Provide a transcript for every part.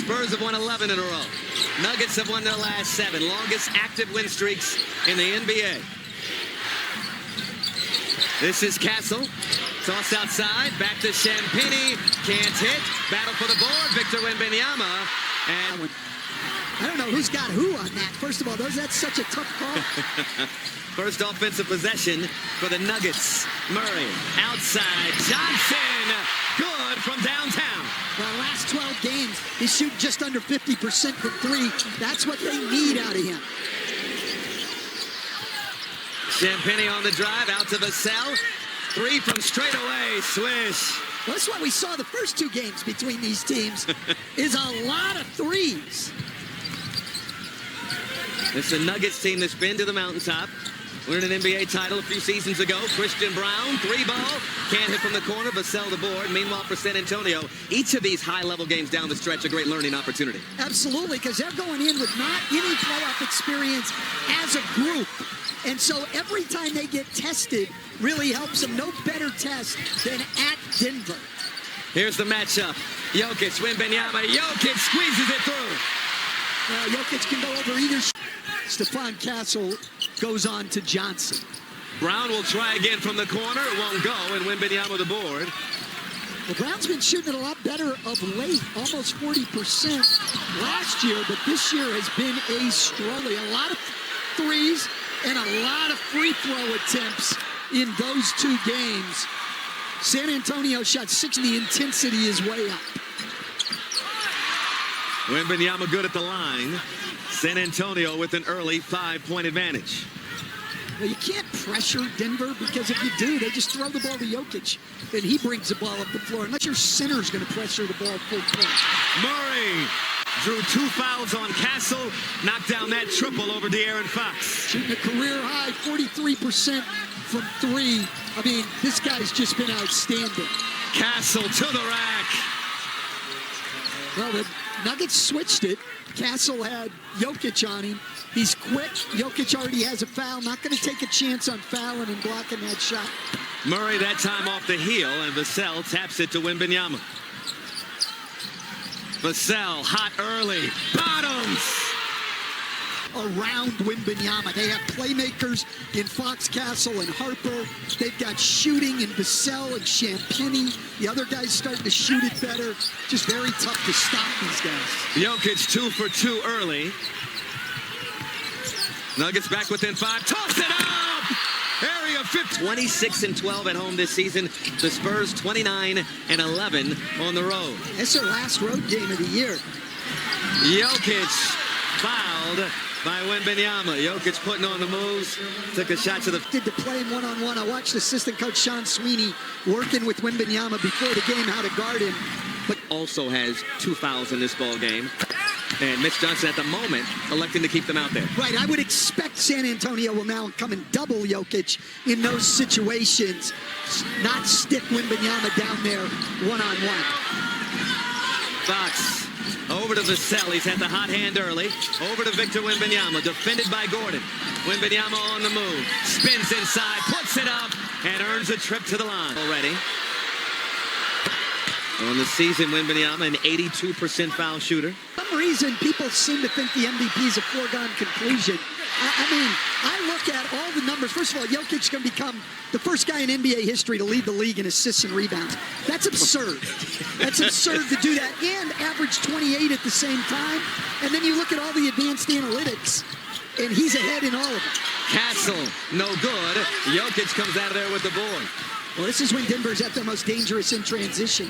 Spurs have won 11 in a row. Nuggets have won their last 7. Longest active win streaks in the NBA. This is Castle. Tossed outside. Back to Champagnie. Can't hit. Battle for the board. Victor Wembanyama. And I don't know who's got who on that. First of all, that's such a tough call. First offensive possession for the Nuggets. Murray outside. Johnson. Good from downtown. The last 12 games, he shoot just under 50% from 3. That's what they need out of him. Champagnie on the drive. Out to Vassell. 3 from straight away. Swish. Well, that's what we saw the first 2 games between these teams is a lot of threes. It's the Nuggets team that's been to the mountaintop. Winning an NBA title a few seasons ago. Christian Brown, 3-ball. Can't hit from the corner, but sell the board. Meanwhile, for San Antonio, each of these high-level games down the stretch, a great learning opportunity. Absolutely, because they're going in with not any playoff experience as a group. And so every time they get tested really helps them. No better test than at Denver. Here's the matchup. Jokic, Wembanyama. Jokic squeezes it through. Jokic can go over either. Stephon Castle goes on to Johnson. Brown will try again from the corner. It won't go, and Wembanyama the board. Well, Brown's been shooting it a lot better of late, almost 40% last year, but this year has been a struggle. A lot of threes and a lot of free throw attempts in those 2 games. San Antonio shot 6, and the intensity is way up. Wembanyama good at the line. San Antonio with an early 5-point advantage. Well, you can't pressure Denver because if you do, they just throw the ball to Jokic, and he brings the ball up the floor. Unless your center's going to pressure the ball full court. Murray drew 2 fouls on Castle. Knocked down that triple over De'Aaron Fox. Shooting a career-high 43% from 3. I mean, this guy's just been outstanding. Castle to the rack. Well, the Nuggets switched it. Castle had Jokic on him. He's quick. Jokic already has a foul. Not going to take a chance on fouling and blocking that shot. Murray that time off the heel, and Vassell taps it to Wembanyama. Vassell hot early. Bottoms. Around Wembanyama. They have playmakers in Fox, Castle, and Harper. They've got shooting in Vassell and Champagnie. The other guys starting to shoot it better. Just very tough to stop these guys. Jokic 2 for 2 early. Nuggets back within 5. Toss it up! Area 50. 26-12 at home this season. The Spurs 29-11 on the road. It's their last road game of the year. Jokic fouled by Wembanyama. Jokic putting on the moves. Took a shot to the... Did to play him one-on-one. I watched assistant coach Sean Sweeney working with Wembanyama before the game how to guard him. But also has 2 fouls in this ball game. And Mitch Johnson at the moment electing to keep them out there. Right, I would expect San Antonio will now come and double Jokic in those situations. Not stick Wembanyama down there one-on-one. Fox over to Vassell. He's had the hot hand early. Over to Victor Wembanyama. Defended by Gordon. Wembanyama on the move. Spins inside. Puts it up. And earns a trip to the line already. On the season, Wembanyama, an 82% foul shooter. For some reason, people seem to think the MVP is a foregone conclusion. I mean, I look at all the numbers. First of all, Jokic is going to become the first guy in NBA history to lead the league in assists and rebounds. That's absurd. That's absurd to do that and average 28 at the same time. And then you look at all the advanced analytics, and he's ahead in all of them. Castle, no good. Jokic comes out of there with the board. Well, this is when Denver's at their most dangerous in transition.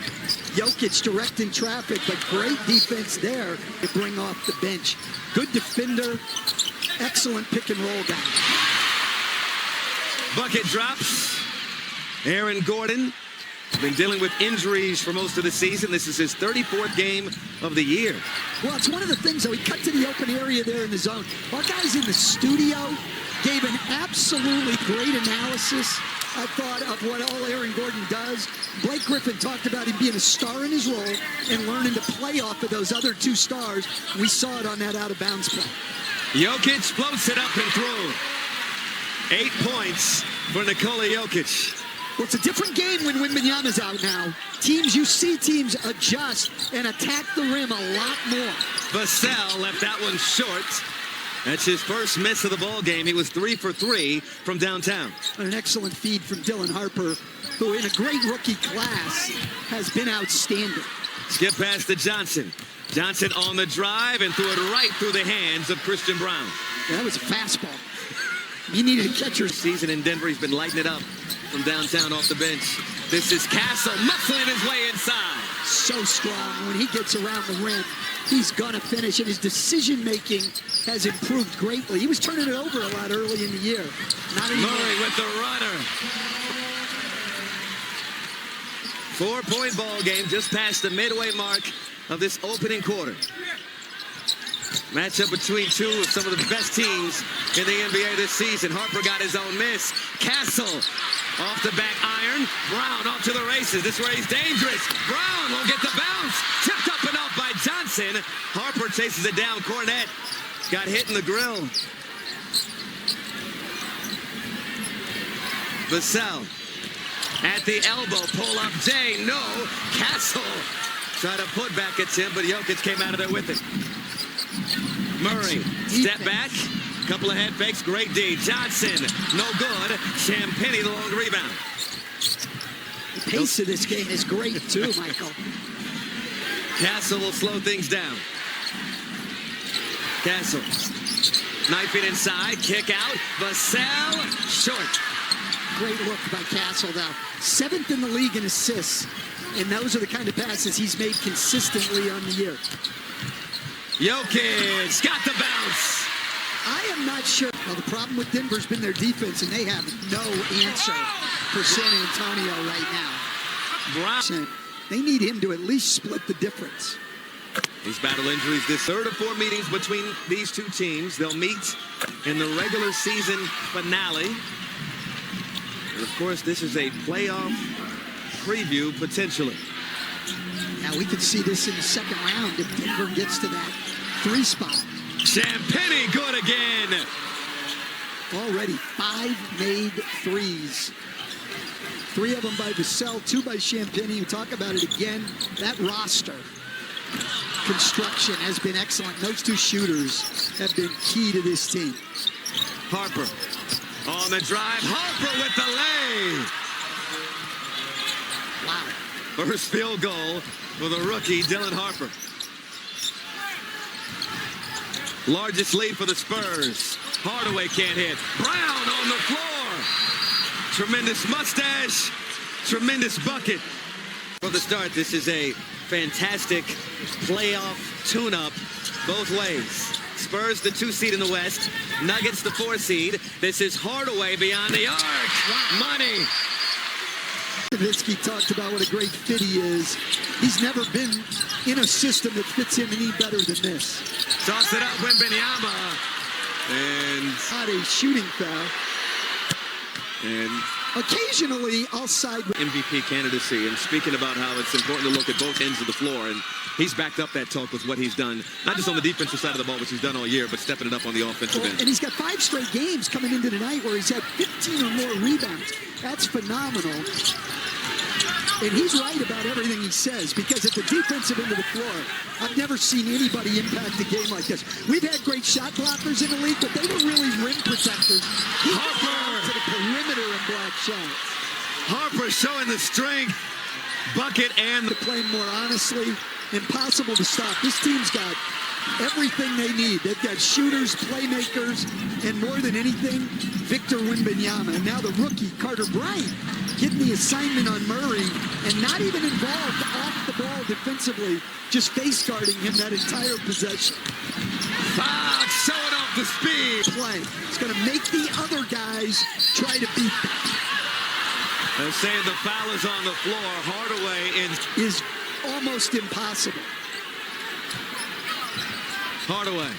Jokic directing traffic, but great defense there to bring off the bench. Good defender, excellent pick and roll guy. Bucket drops. Aaron Gordon been dealing with injuries for most of the season. This is his 34th game of the year. Well, it's one of the things, though. He cut to the open area there in the zone. Our guys in the studio gave an absolutely great analysis, I thought, of what all Aaron Gordon does. Blake Griffin talked about him being a star in his role and learning to play off of those other 2 stars. We saw it on that out-of-bounds play. Jokic floats it up and through. 8 points for Nikola Jokic. Well, it's a different game when Wembanyama's out now. You see teams adjust and attack the rim a lot more. Vassell left that one short. That's his first miss of the ball game. He was 3 for 3 from downtown. An excellent feed from Dylan Harper, who in a great rookie class has been outstanding. Skip pass to Johnson. Johnson on the drive and threw it right through the hands of Christian Brown. Yeah, that was a fastball. He needed a catcher. Season in Denver, he's been lighting it up from downtown off the bench. This is Castle muscling his way inside. So strong. When he gets around the rim, he's going to finish, and his decision-making has improved greatly. He was turning it over a lot early in the year. Not anymore. Murray with the runner. 4-point ball game just past the midway mark of this opening quarter. Matchup between two of some of the best teams in the NBA this season. Harper got his own miss. Castle off the back iron. Brown off to the races. This is where he's dangerous. Brown won't get the bounce. Tipped up and off by Johnson. Harper chases it down. Cornette got hit in the grill. Vassell at the elbow. Pull up Jay. No. Castle tried to put back at him, but Jokic came out of there with it. Murray, step back, couple of head fakes, great D. Johnson, no good. Champagny, the long rebound. The pace of this game is great too, Michael. Castle will slow things down. Castle, knifing inside, kick out. Vassell, short. Great look by Castle now. 7th in the league in assists, and those are the kind of passes he's made consistently on the year. Jokic got the bounce. I am not sure. Well, the problem with Denver's been their defense, and they have no answer for San Antonio right now. Brown. They need him to at least split the difference. He's battled injuries. This third of 4 meetings between these two teams. They'll meet in the regular season finale. And of course, this is a playoff preview potentially. Now we could see this in the second round if Denver gets to that 3 spot. Champagny good again. Already 5 made threes. 3 of them by Vassell, 2 by Champagny. You talk about it again. That roster construction has been excellent. Those 2 shooters have been key to this team. Harper on the drive. Harper with the lay. Wow. First field goal for the rookie, Dylan Harper. Largest lead for the Spurs. Hardaway can't hit. Brown on the floor. Tremendous mustache. Tremendous bucket. For the start, this is a fantastic playoff tune-up both ways. Spurs, the 2 seed in the West. Nuggets, the 4 seed. This is Hardaway beyond the arc. Wow. Money. Nowitzki talked about what a great fit he is. He's never been in a system that fits him any better than this. Toss it up, Wembanyama. And not a shooting foul. And occasionally, I'll side with MVP candidacy. And speaking about how it's important to look at both ends of the floor. And he's backed up that talk with what he's done, not just on the defensive side of the ball, which he's done all year, but stepping it up on the offensive end. And he's got 5 straight games coming into tonight where he's had 15 or more rebounds. That's phenomenal. And he's right about everything he says, because at the defensive end of the floor, I've never seen anybody impact a game like this. We've had great shot blockers in the league, but they were really rim protectors. He Harper to the perimeter and block shots. Harper showing the strength. Bucket and to play more honestly. Impossible to stop. This team's got everything they need. They've got shooters, playmakers, and more than anything, Victor Wembanyama. And now the rookie, Carter Bryant, getting the assignment on Murray and not even involved off the ball defensively, just face guarding him that entire possession. Fox showing off the speed. Play. It's going to make the other guys try to beat them. They're saying the foul is on the floor. Hardaway is almost impossible. Hardaway.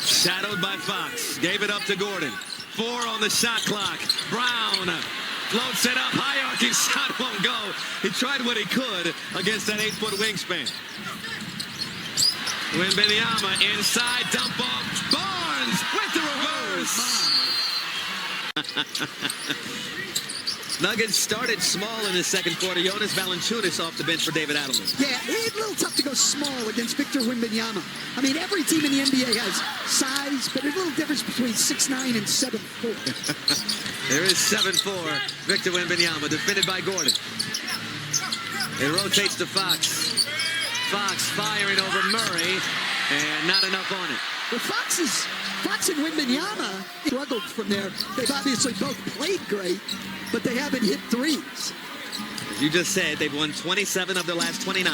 Shadowed by Fox. Gave it up to Gordon. 4 on the shot clock. Brown floats it up. High arcing shot won't go. He tried what he could against that 8-foot wingspan. Wembanyama inside. Dump off. Barnes with the reverse. Nuggets started small in the second quarter. Jonas Valanciunas off the bench for David Adelman. Yeah, it's a little tough to go small against Victor Wembanyama. I mean, every team in the NBA has size, but there's a little difference between 6'9" and 7'4". There is 7'4", Victor Wembanyama, defended by Gordon. It rotates to Fox. Fox firing over Murray, and not enough on it. Well, Fox and Wembanyama struggled from there. They've obviously both played great, but they haven't hit threes. As you just said, they've won 27 of their last 29.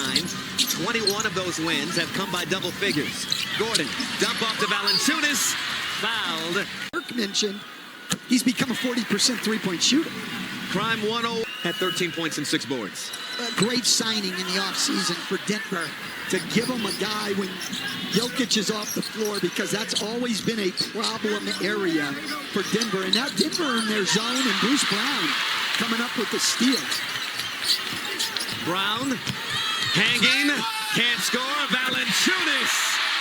21 of those wins have come by double figures. Gordon, dump off to Valanciunas, fouled. Kirk mentioned he's become a 40% three-point shooter. Crime 1-0 at 13 points and 6 boards. A great signing in the offseason for Denver to give him a guy when Jokic is off the floor, because that's always been a problem area for Denver. And now Denver in their zone, and Bruce Brown coming up with the steal. Brown hanging, can't score. Valanciunas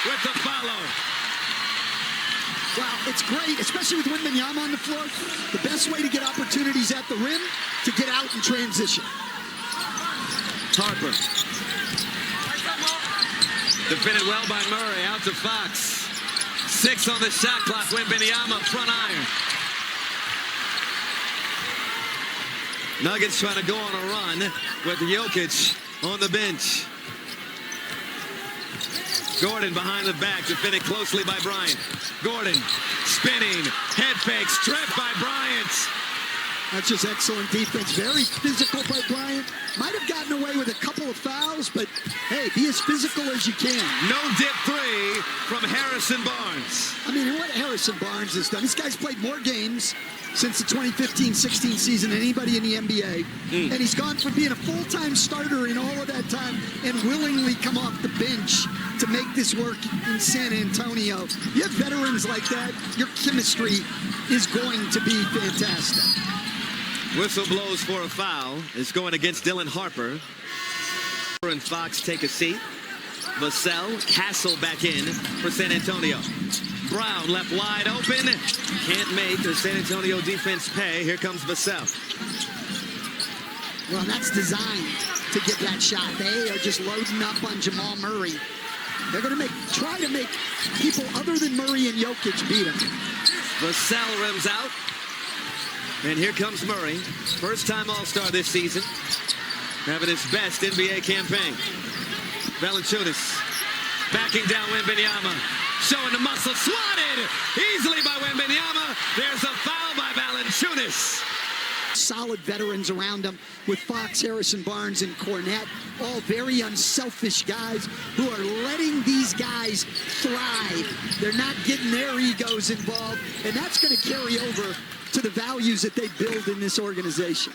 with the follow. Wow, it's great, especially with Wembanyama on the floor. The best way to get opportunities at the rim, to get out in transition. Harper. Defended well by Murray, out to Fox. 6 on the shot clock, Wembanyama, front iron. Nuggets trying to go on a run with Jokic on the bench. Gordon behind the back, defended closely by Bryant. Gordon spinning, head fake, stripped by Bryant. That's just excellent defense. Very physical by Bryant. Might have gotten away with a couple of fouls, but hey, be as physical as you can. No dip 3 from Harrison Barnes. I mean, what Harrison Barnes has done. This guy's played more games since the 2015-16 season than anybody in the NBA. And he's gone from being a full-time starter in all of that time and willingly come off the bench to make this work in San Antonio. You have veterans like that, your chemistry is going to be fantastic. Whistle blows for a foul. It's going against Dylan Harper. And Fox take a seat. Vassell, Castle back in for San Antonio. Brown left wide open. Can't make the San Antonio defense pay. Here comes Vassell. Well, that's designed to get that shot. They are just loading up on Jamal Murray. They're going to try to make people other than Murray and Jokic beat him. Vassell rims out. And here comes Murray. First time All-Star this season. Having his best NBA campaign. Valanciunas backing down Wembanyama. Showing the muscle. Swatted easily by Wembanyama. There's a foul by Valanciunas. Solid veterans around him with Fox, Harrison Barnes, and Cornette. All very unselfish guys who are letting these guys thrive. They're not getting their egos involved. And that's going to carry over to the values that they build in this organization.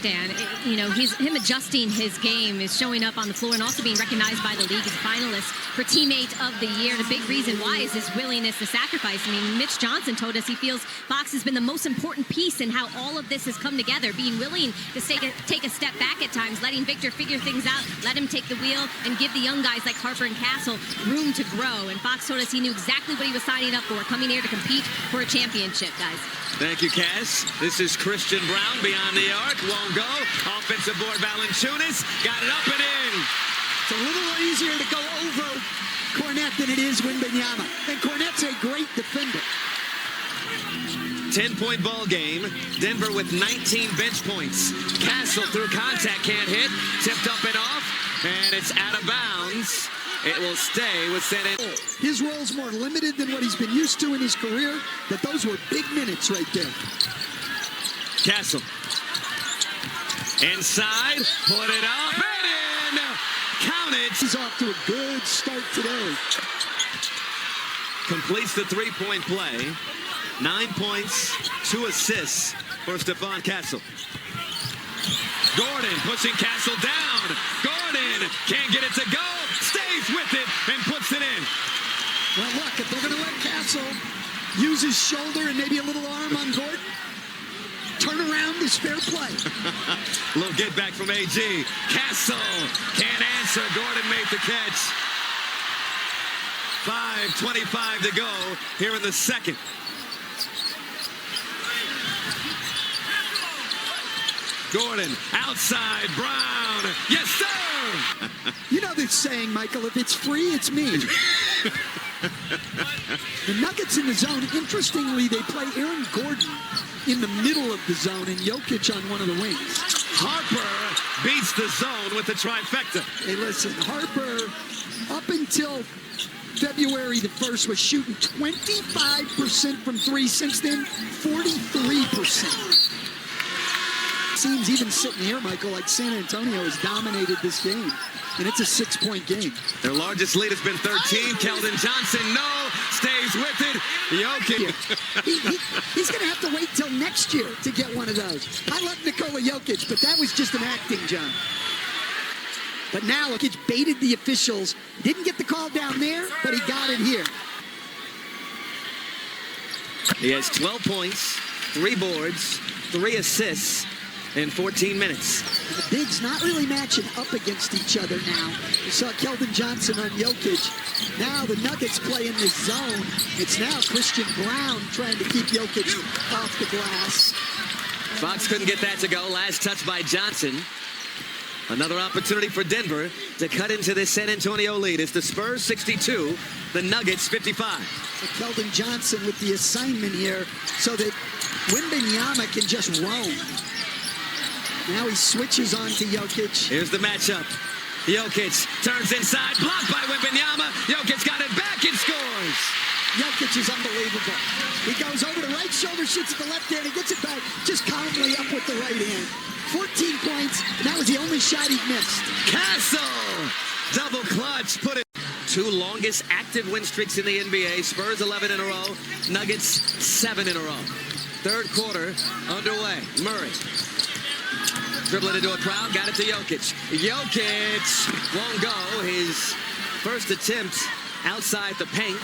Dan, you know, him adjusting his game is showing up on the floor and also being recognized by the league as a finalist for Teammate of the Year. And a big reason why is his willingness to sacrifice. I mean, Mitch Johnson told us he feels Fox has been the most important piece in how all of this has come together, being willing to take a step back at times, letting Victor figure things out, let him take the wheel, and give the young guys like Harper and Castle room to grow. And Fox told us he knew exactly what he was signing up for, coming here to compete for a championship, guys. Thank you, Cass. This is Christian Brown beyond the arc. Won't go. Offensive board, Valanciunas. Got it up and in. It's a little easier to go over Cornette than it is Wembanyama. And Cornette's a great defender. 10-point ball game. Denver with 19 bench points. Castle through contact, can't hit. Tipped up and off. And it's out of bounds. It will stay with San Antonio. His role's more limited than what he's been used to in his career, but those were big minutes right there. Castle. Inside, put it up and in. Count it. He's off to a good start today. Completes the three-point play. 9 points, 2 assists for Stephon Castle. Gordon pushing Castle down. Gordon can't get it to go. Stays with it and puts it in. Well, look, if they're going to let Castle use his shoulder and maybe a little arm on Gordon, turnaround is fair play. A little get back from AG. Castle can't answer. Gordon made the catch. 5:25 to go here in the second. Gordon, outside, Brown. Yes, sir! You know this saying, Michael, if it's free, it's me. The Nuggets in the zone, interestingly, they play Aaron Gordon in the middle of the zone and Jokic on one of the wings. Harper beats the zone with the trifecta. Hey, listen, Harper, up until February the 1st, was shooting 25% from three. Since then, 43%. Seems even sitting here, Michael, like San Antonio has dominated this game. And it's a 6-point game. Their largest lead has been 13. Keldon Johnson, no, stays with it. Jokic. He's going to have to wait till next year to get one of those. I love Nikola Jokic, but that was just an acting job. But now Jokic baited the officials. Didn't get the call down there, but he got it here. He has 12 points, 3 boards, 3 assists in 14 minutes. The bigs not really matching up against each other now. You saw Keldon Johnson on Jokic. Now the Nuggets play in this zone. It's now Christian Brown trying to keep Jokic off the glass. Fox couldn't get that to go. Last touch by Johnson. Another opportunity for Denver to cut into this San Antonio lead. It's the Spurs 62, the Nuggets 55. So Keldon Johnson with the assignment here so that Wembanyama can just roam. Now he switches on to Jokic. Here's the matchup. Jokic turns inside, blocked by Wembanyama. Jokic got it back and scores. Jokic is unbelievable. He goes over the right shoulder, shoots at the left hand, he gets it back, just calmly up with the right hand. 14 points, and that was the only shot he missed. Castle! Double clutch, put it. 2 longest active win streaks in the NBA. Spurs 11 in a row, Nuggets 7 in a row. Third quarter underway. Murray. Dribbling into a crowd, got it to Jokic. Jokic won't go. His first attempt outside the paint.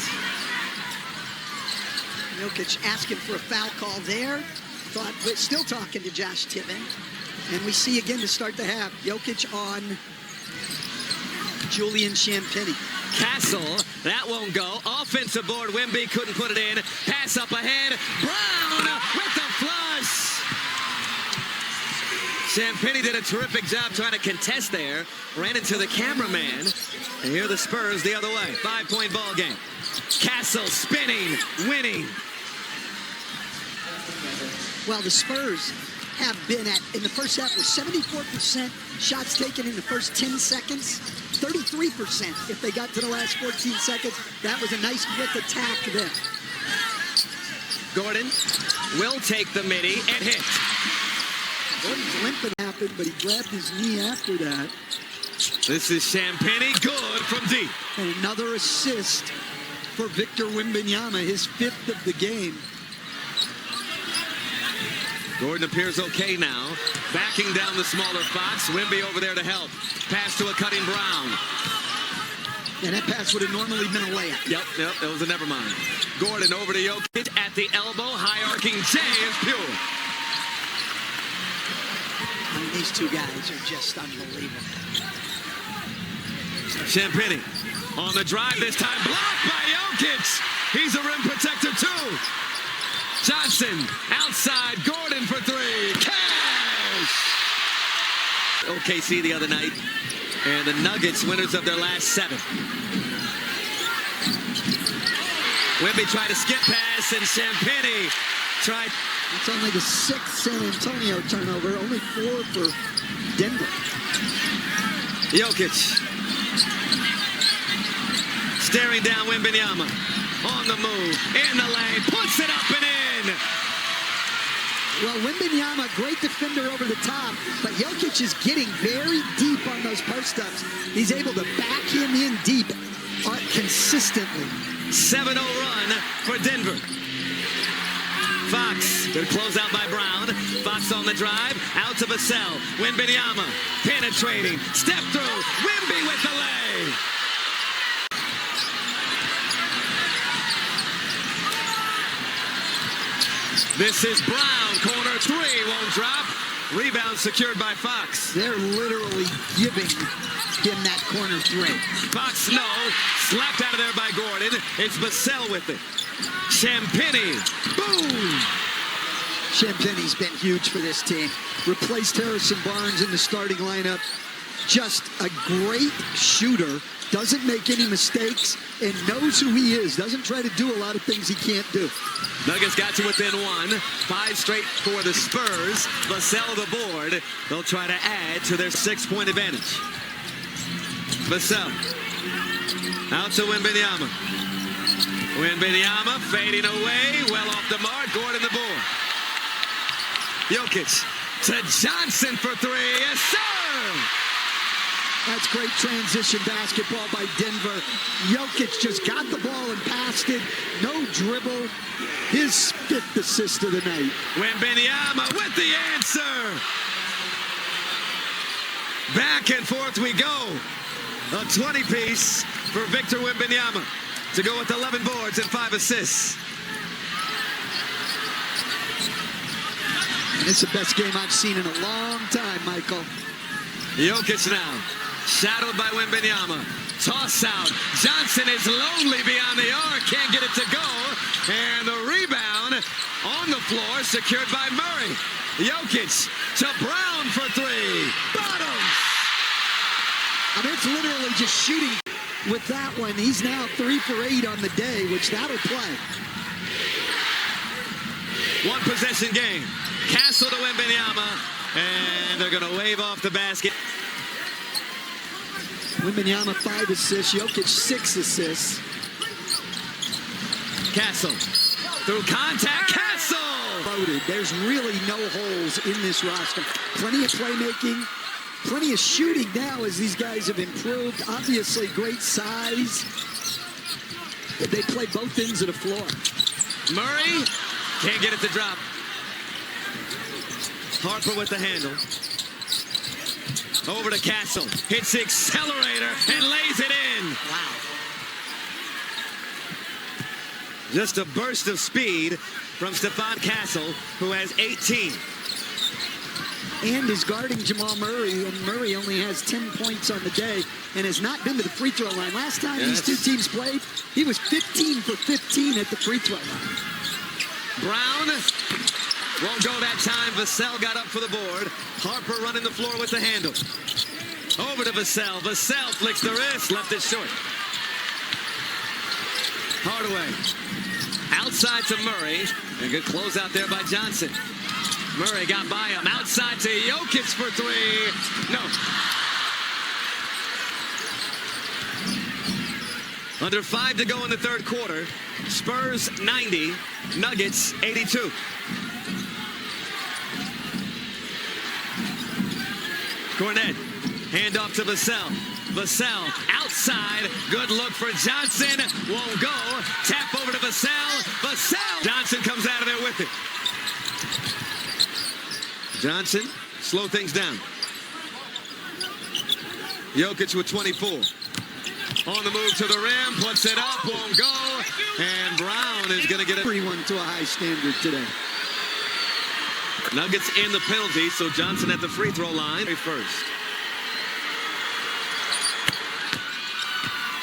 Jokic asking for a foul call there. But still talking to Josh Tippin. And we see again to start the half, Jokic on Julian Champagnie. Castle, that won't go. Offensive board, Wemby couldn't put it in. Pass up ahead. Brown with the flush. Champagnie did a terrific job trying to contest there. Ran into the cameraman. And here the Spurs the other way. 5-point ball game. Castle spinning, winning. Well, the Spurs have been in the first half, was 74% shots taken in the first 10 seconds. 33% if they got to the last 14 seconds. That was a nice quick attack there. Gordon will take the midi and hit. Gordon's limping happened, but he grabbed his knee after that. This is Champagnie, good from deep. And another assist for Victor Wembanyama, his 5th of the game. Gordon appears okay now. Backing down the smaller Fox. Wemby over there to help. Pass to a cutting Brown. And that pass would have normally been a layup. Yep, that was a never mind. Gordon over to Jokic at the elbow. High arcing J is pure. I mean, these two guys are just unbelievable. Champagnie on the drive this time. Blocked by Jokic. He's a rim protector too. Johnson outside. Gordon for 3. Cash! OKC the other night. And the Nuggets winners of their last 7. Wemby tried to skip pass and Champagnie tried. It's only the 6th San Antonio turnover, only 4 for Denver. Jokic staring down Wembanyama. On the move, in the lane, puts it up and in. Well, Wembanyama, great defender over the top, but Jokic is getting very deep on those post-ups. He's able to back him in deep consistently. 7-0 run for Denver. Fox, good close out by Brown. Fox on the drive, out to Vassell. Wembanyama, penetrating, step through. Wemby with the lay. This is Brown, corner 3, won't drop. Rebound secured by Fox. They're literally giving him that corner 3. Fox, no, slapped out of there by Gordon. It's Vassell with it. Champagnie, boom! Champagne's been huge for this team. Replaced Harrison Barnes in the starting lineup. Just a great shooter. Doesn't make any mistakes and knows who he is. Doesn't try to do a lot of things he can't do. Nuggets got to within 1. 5 straight for the Spurs. Vassell the board. They'll try to add to their 6-point advantage. Vassell. Out to Wembanyama. Wembanyama fading away. Well off the mark. Gordon the board. Jokic to Johnson for 3. Yes, sir! That's great transition basketball by Denver. Jokic just got the ball and passed it. No dribble. His 5th assist of the night. Wembanyama with the answer. Back and forth we go. A 20-piece for Victor Wembanyama to go with 11 boards and 5 assists. It's the best game I've seen in a long time, Michael. Jokic now. Shadowed by Wembanyama. Toss out. Johnson is lonely beyond the arc. Can't get it to go. And the rebound on the floor secured by Murray. Jokic to Brown for 3. Bottom. I mean, it's literally just shooting with that one. He's now 3 for 8 on the day, which that'll play. 1 possession game. Castle to Wembanyama. And they're going to wave off the basket. Wembanyama 5 assists, Jokic 6 assists. Castle through contact. Castle! Loaded. There's really no holes in this roster. Plenty of playmaking, plenty of shooting now as these guys have improved. Obviously, great size. They play both ends of the floor. Murray can't get it to drop. Harper with the handle. Over to Castle. Hits the accelerator and lays it in. Wow. Just a burst of speed from Stephon Castle, who has 18. And is guarding Jamal Murray, and Murray only has 10 points on the day and has not been to the free throw line. Last time these two teams played, he was 15 for 15 at the free throw line. Brown won't go that time. Vassell got up for the board. Harper running the floor with the handle. Over to Vassell. Vassell flicks the wrist, left it short. Hardaway. Outside to Murray. And good close out there by Johnson. Murray got by him. Outside to Jokic for 3. No. Under 5 to go in the 3rd quarter. Spurs 90. Nuggets 82. Cornette, handoff to Vassell. Vassell outside. Good look for Johnson. Won't go. Tap over to Vassell. Vassell. Johnson comes out of there with it. Johnson, slow things down. Jokic with 24. On the move to the rim. Puts it up. Won't go. And Brown is going to get it. Everyone to a high standard today. Nuggets in the penalty, so Johnson at the free throw line first.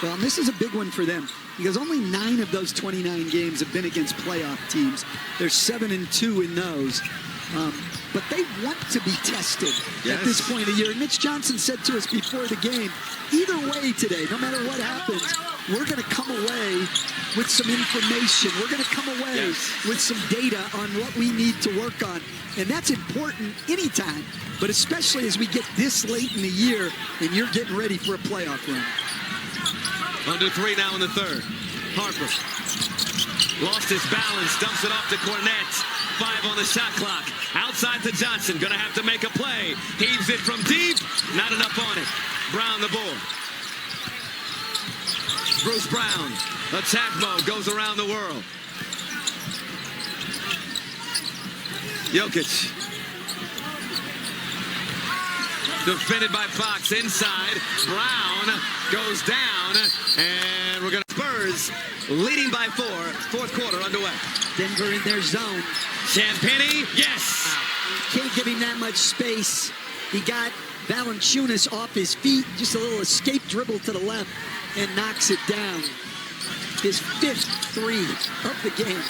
Well, and this is a big one for them because only 9 of those 29 games have been against playoff teams. They're 7-2 in those. But they want to be tested at this point of the year. And Mitch Johnson said to us before the game, either way today, no matter what happens, we're going to come away with some information. We're going to come away with some data on what we need to work on. And that's important anytime, but especially as we get this late in the year and you're getting ready for a playoff run. Under 3 now in the 3rd. Harper lost his balance, dumps it off to Cornette. 5 on the shot clock. Outside to Johnson, gonna have to make a play. Heaves it from deep, not enough on it. Brown the ball. Bruce Brown, attack mode, goes around the world. Jokic. Defended by Fox inside. Brown goes down, and we're gonna Spurs leading by 4. 4th quarter underway. Denver in their zone. Champagnie, yes. Can't give him that much space. He got Valanciunas off his feet. Just a little escape dribble to the left and knocks it down. His 5th 3 of the game.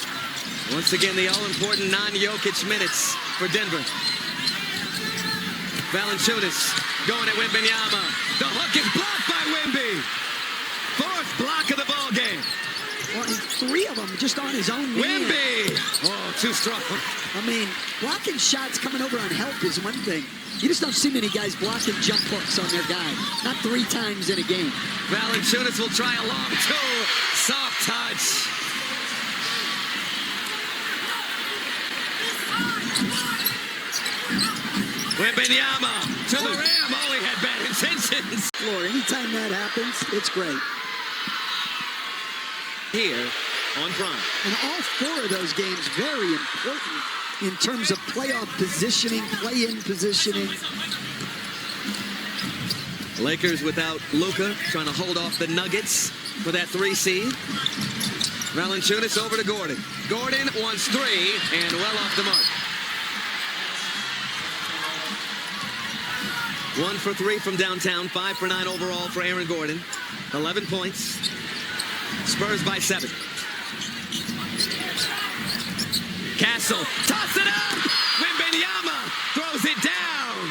Once again, the all-important non-Jokic minutes for Denver. Valanciunas going at Wembanyama. The hook is blocked by Wemby. Fourth block of the ball game. Well, and 3 of them just on his own knee. Wemby! Oh, too strong. I mean, blocking shots coming over on help is one thing. You just don't see many guys blocking jump hooks on their guy. Not 3 times in a game. Valanciunas will try a long 2. Soft touch. Wembanyama to the rim. Oh, he had bad intentions. Floor. Anytime that happens, it's great. Here on Prime. And all 4 of those games very important in terms of playoff positioning, play-in positioning. Lakers without Luka, trying to hold off the Nuggets for that 3 seed. Valanciunas over to Gordon. Gordon wants 3 and well off the mark. 1 for 3 from downtown, 5 for 9 overall for Aaron Gordon. 11 points. Spurs by 7. Castle, toss it up! Wembanyama throws it down!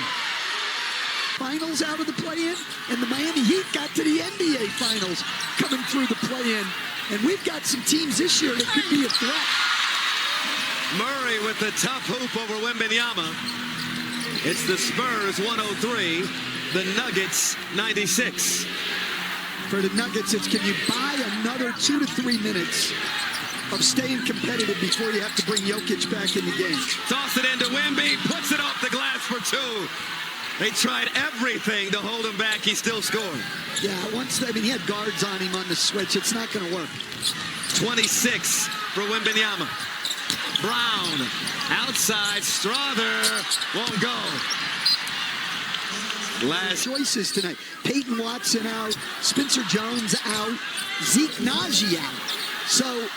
Finals out of the play-in, and the Miami Heat got to the NBA Finals coming through the play-in. And we've got some teams this year that could be a threat. Murray with the tough hoop over Wembanyama. It's the Spurs 103, the Nuggets 96. For the Nuggets, it's can you buy another 2 to 3 minutes of staying competitive before you have to bring Jokic back in the game. Toss it into Wemby, puts it off the glass for 2. They tried everything to hold him back. He still scored. Yeah, he had guards on him on the switch. It's not going to work. 26 for Wembanyama. Brown outside. Strother won't go. Last choices tonight. Peyton Watson out. Spencer Jones out. Zeke Naji out. So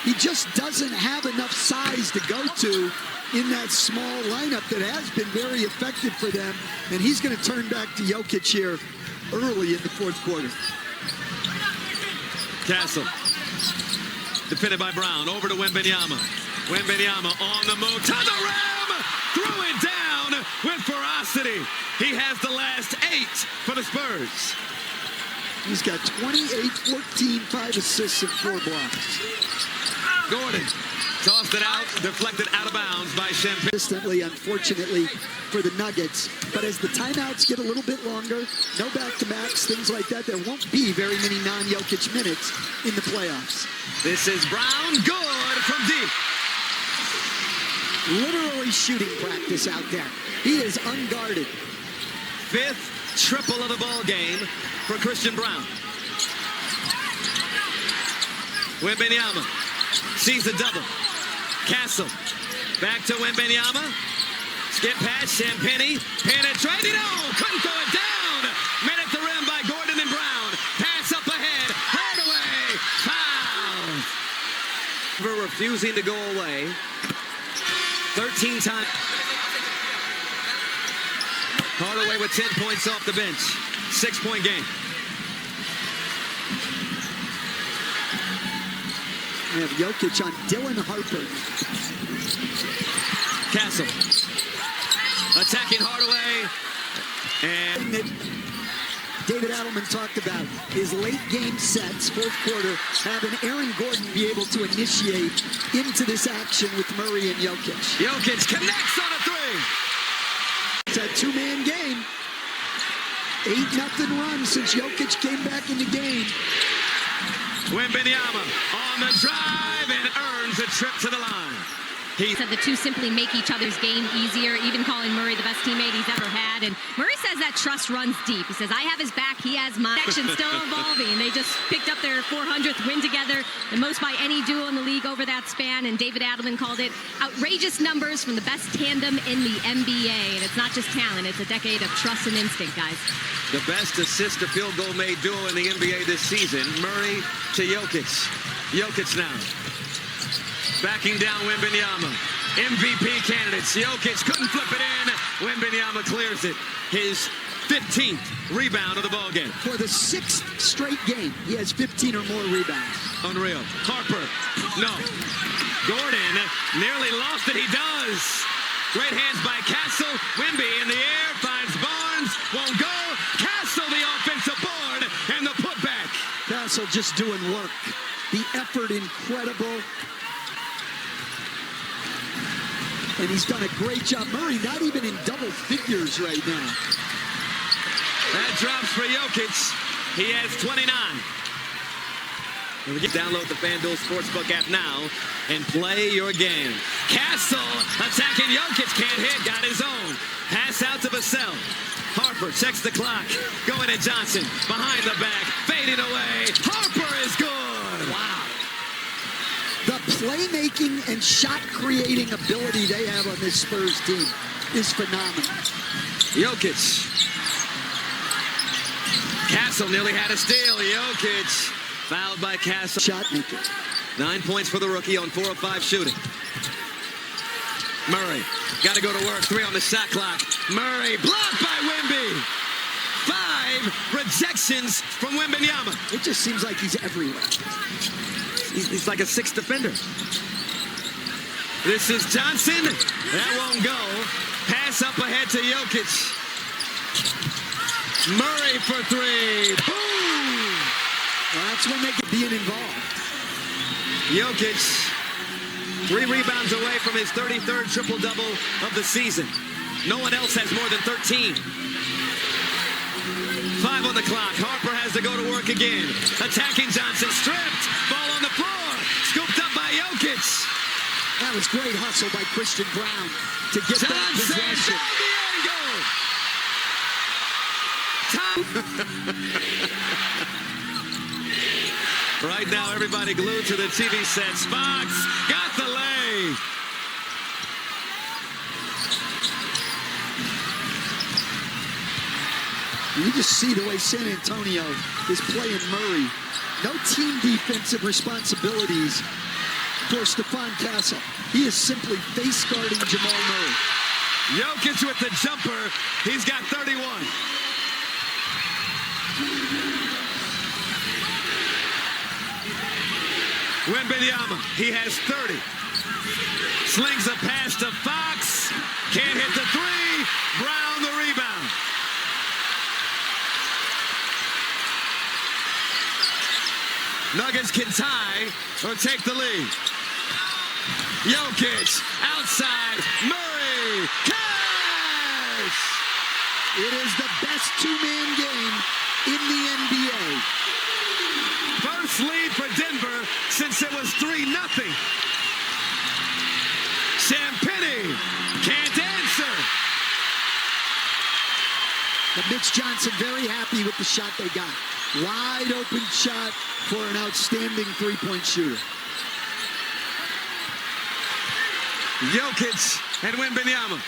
he just doesn't have enough size to go to in that small lineup that has been very effective for them. And he's going to turn back to Jokic here early in the 4th quarter. Castle. Defended by Brown. Over to Wembanyama. Wembanyama on the move. To the rim! Threw it down with ferocity. He has the last 8 for the Spurs. He's got 28, 14, 5 assists, and 4 blocks. Gordon tossed it out, deflected out of bounds by Champagne. Consistently, unfortunately, for the Nuggets. But as the timeouts get a little bit longer, no back-to-backs, things like that, there won't be very many non-Jokic minutes in the playoffs. This is Brown, good from deep. Literally shooting practice out there. He is unguarded. 5th triple of the ball game for Christian Brown. Wembanyama sees the double. Castle back to Wembanyama. Skip pass, Champagne penetrating. Oh, couldn't throw it down. Met at the rim by Gordon and Brown. Pass up ahead. Hardaway foul. We're refusing to go away. 13 times. Hardaway with 10 points off the bench. 6-point game. We have Jokic on Dylan Harper. Castle. Attacking Hardaway. And David Adelman talked about his late game sets, 4th quarter, having Aaron Gordon be able to initiate into this action with Murray and Jokic. Jokic connects on a 3. It's a 2-man game. 8-0 run since Jokic came back in the game. Wembanyama on the drive and earns a trip to the line. He said the two simply make each other's game easier, even calling Murray the best teammate he's ever had. And Murray says that trust runs deep. He says, I have his back, he has mine. Action still evolving. They just picked up their 400th win together, the most by any duo in the league over that span. And David Adelman called it outrageous numbers from the best tandem in the NBA. And it's not just talent, it's a decade of trust and instinct, guys. The best assist to field goal made duo in the NBA this season, Murray to Jokic. Jokic now. Backing down Wembanyama. MVP candidates. Jokic couldn't flip it in. Wembanyama clears it. His 15th rebound of the ball game. For the 6th straight game, he has 15 or more rebounds. Unreal. Harper, no. Gordon nearly lost it. He does. Great hands by Castle. Wemby in the air, finds Barnes, won't go. Castle, the offensive board, and the putback. Castle just doing work. The effort incredible. And he's done a great job. Murray not even in double figures right now. That drops for Jokic. He has 29. Download the FanDuel Sportsbook app now and play your game. Castle attacking Jokic, can't hit, got his own. Pass out to Vassell. Harper checks the clock. Going to Johnson, behind the back, fading away. Harper is good. Wow. The playmaking and shot-creating ability they have on this Spurs team is phenomenal. Jokic. Castle nearly had a steal. Jokic fouled by Castle. Shot maker. 9 points for the rookie on 4 of 5 shooting. Murray got to go to work. 3 on the shot clock. Murray blocked by Wemby. 5 rejections from Wembanyama. It just seems like he's everywhere. He's like a 6th defender. This is Johnson. That won't go. Pass up ahead to Jokic. Murray for 3. Boom! Well, that's when they get being involved. Jokic, 3 rebounds away from his 33rd triple-double of the season. No one else has more than 13. 5 on the clock. Harper has to go to work again. Attacking Johnson, stripped. Ball on the floor. Scooped up by Jokic. That was great hustle by Christian Brown to get that possession. Right now, everybody glued to the TV set. Spots got the lay. You just see the way San Antonio is playing Murray. No team defensive responsibilities for Stephon Castle. He is simply face guarding Jamal Murray. Jokic with the jumper. He's got 31. Wembanyama, he has 30. Slings a pass to Fox. Can't hit the 3. Brown the rebound. Nuggets can tie or take the lead. Jokic outside. Murray. Cash! It is the best two-man game in the NBA. First lead for Denver since it was 3-0. Champagnie can't answer. But Mitch Johnson very happy with the shot they got. Wide open shot for an outstanding three-point shooter. Jokic and Wembanyama.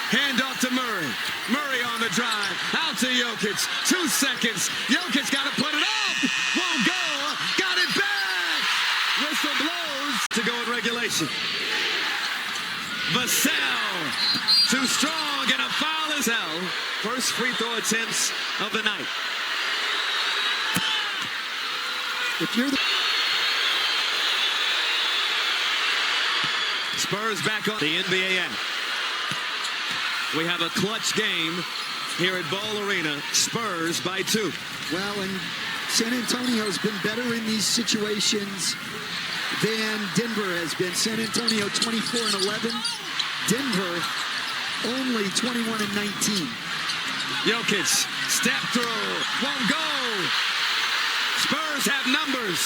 Hand off to Murray. Murray on the drive. Out to Jokic. 2 seconds. Jokic got to put it up. Won't go. Got it back. Whistle blows to go in regulation. Vassell. Too strong and a foul is held. First free throw attempts of the night. If you're the Spurs back on the NBA app. We have a clutch game here at Ball Arena. Spurs by 2. well, and San Antonio's been better in these situations than Denver has been. San Antonio 24-11. Denver only 21-19. Jokic, step through, won't go. Spurs have numbers.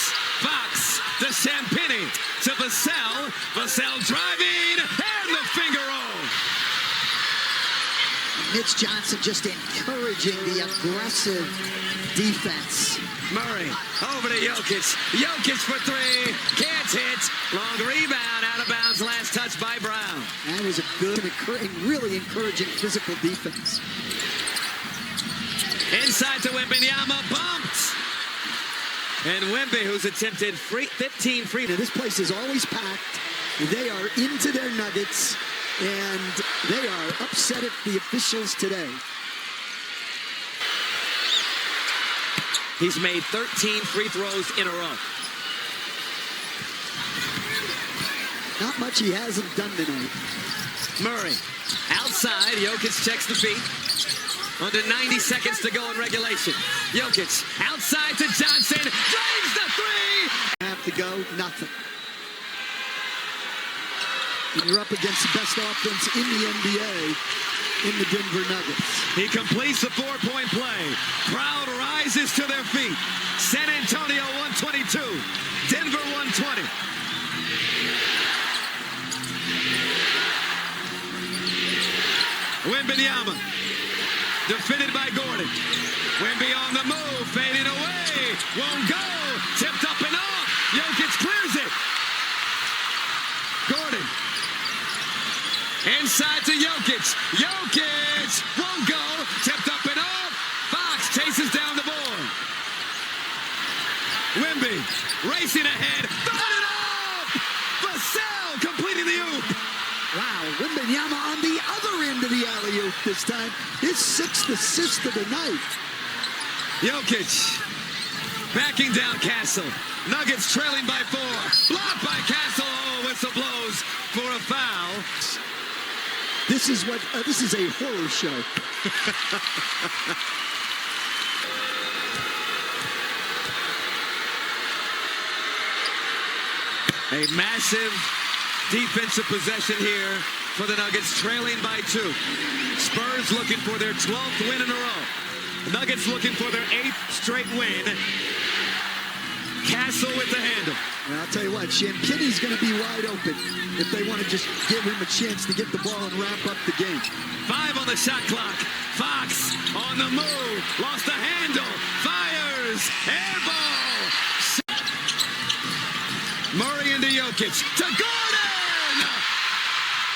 Fox to Champagnie to Vassell. Vassell driving and the finger roll. Mitch Johnson just encouraging the aggressive defense. Murray over to Jokic. Jokic for 3. Can't hit. Long rebound out of bounds. Last touch by Brown. That was a good and really encouraging physical defense. Inside to Wembanyama. Bumped. And Wemby, who's attempted 15 free. This place is always packed. They are into their nuggets. And They are upset at the officials today. He's made 13 free throws in a row. Not much he hasn't done tonight. Murray, outside. Jokic checks the feet. Under 90 seconds to go in regulation. Jokic, outside to Johnson. Drains the three! Have to go, nothing. And you're up against the best offense in the NBA in the Denver Nuggets. He completes the four-point play. Crowd rises to their feet. San Antonio 122. Denver 120. Wembanyama. Defended by Gordon. Wemby on the move. Fading away. Won't go. Tipped up and off. Jokic clears it. Gordon. Inside to Jokic. Jokic won't go. Tipped up and off. Fox chases down the board. Wemby racing ahead. Throwing it off. Vassell completing the oop. Wow, Wembanyama on the other end of the alley-oop this time. His 6th assist of the night. Jokic backing down Castle. Nuggets trailing by 4. Blocked by Castle. Oh, whistle blows for a foul. This is a horror show. A massive defensive possession here for the Nuggets, trailing by 2. Spurs looking for their 12th win in a row. Nuggets looking for their 8th straight win. Castle with the handle. And I'll tell you what, Champagne's going to be wide open if they want to just give him a chance to get the ball and wrap up the game. 5 on the shot clock. Fox on the move. Lost the handle. Fires. Air ball. Murray into Jokic. To Gordon!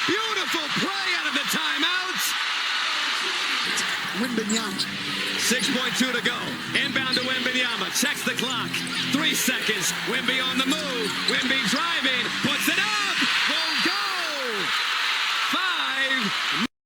Beautiful play out of the timeout. Wembanyama. 6.2 to go. Inbound to Wembanyama. Checks the clock. 3 seconds. Wemby on the move. Wemby